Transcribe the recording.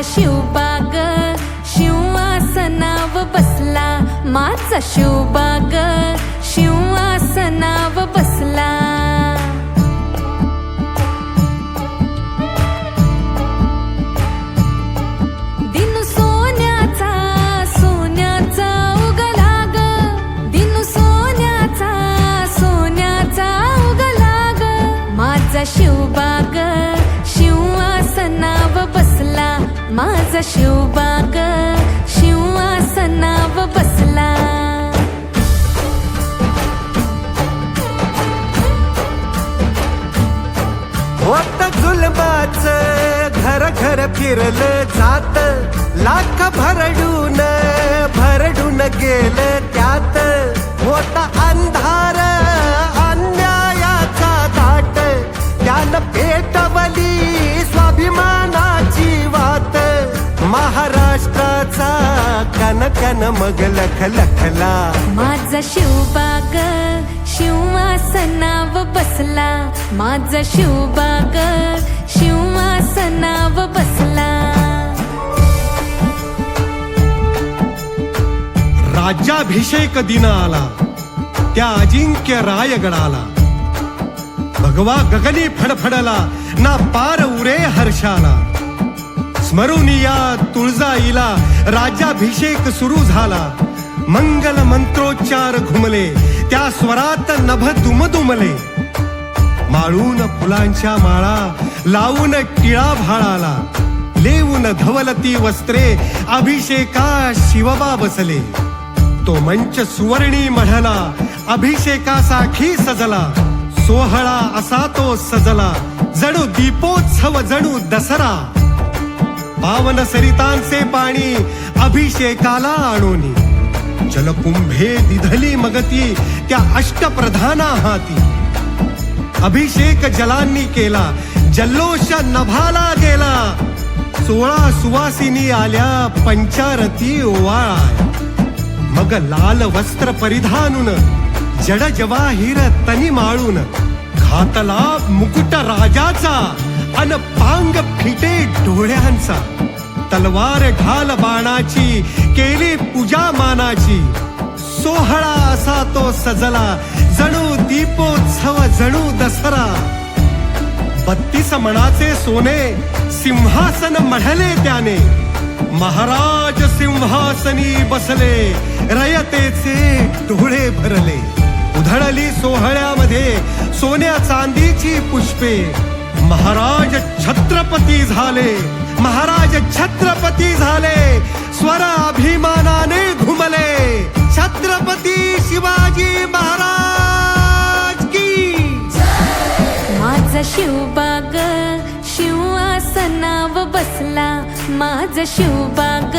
शिवबाग शिवासनाव बसला, माझा शिवबाग शिवासनाव बसला. दिनू सोन्याचा सोन्याचा उगला ग, दिनू सोन्याचा सोन्याचा उगला ग, माझा शिवबाग शिवासनाव बसला, माझा शिवबाग शिवासनाव बसला. होत जुलमाच घर घर फिरलं जात, लाख भरडून गेलं त्यात. होता अंधार अन्यायाचा दाट, त्यानं पेटवली स्वाभिमानाची वात. महाराष्ट्राचा कण मग लखला, माझा शिवबाग शिवासनाव बसला, माझा शिवबाग शिवासनाव बसला. राज्याभिषेक दिन आला त्या अजिंक्य रायगडाला, भगवा गगनी फडफडला ना पार उरे हर्षाला. स्मरून या तुळजाईला राज्याभिषेक सुरू झाला, मंगल मंत्रोच्चार घुमले त्या स्वरात नभ दुमदुमले. माळून फुलांच्या माळा लावून टिळा भाळाला, लेवून धवलती वस्त्रे अभिषेका शिवबा बसले. तो मंच सुवर्णी मढला अभिषेकासाठी सजला, सोहळा असा तो सजला जणू दीपोत्सव जणू दसरा. पावन सरितांचे पाणी अभिषेकाला आणोनी, जलकुंभे दिधली मगती त्या अष्टप्रधाना हाती. अभिषेक जलांनी केला जल्लोष नभाला गेला, 16 सुवासिनी आल्या पंचारती ओवाळा. मग लाल वस्त्र परिधानून जड जवाहीर तनी माळून, घातला मुकुट राजाचा अन पांग फिटे डोळ्यांचा. तलवार ढाल बाणाची केली पूजा मानाची, सोहळा असा तो सजला जणू दीपोत्सव जणू दसरा. 32 मणाचे सोने सिंहासन मढले त्याने, महाराज सिंहासनी बसले रयतेचे डोळे भरले. उधळली सोहळ्यामध्ये सोन्या चांदीची पुष्पे, महाराज छत्रपती झाले, महाराज छत्रपती झाले. स्वर अभिमानाने घुमले, छत्रपती शिवाजी महाराज की. माझा शिवबाग शिवासनाव बसला, माझा शिवबाग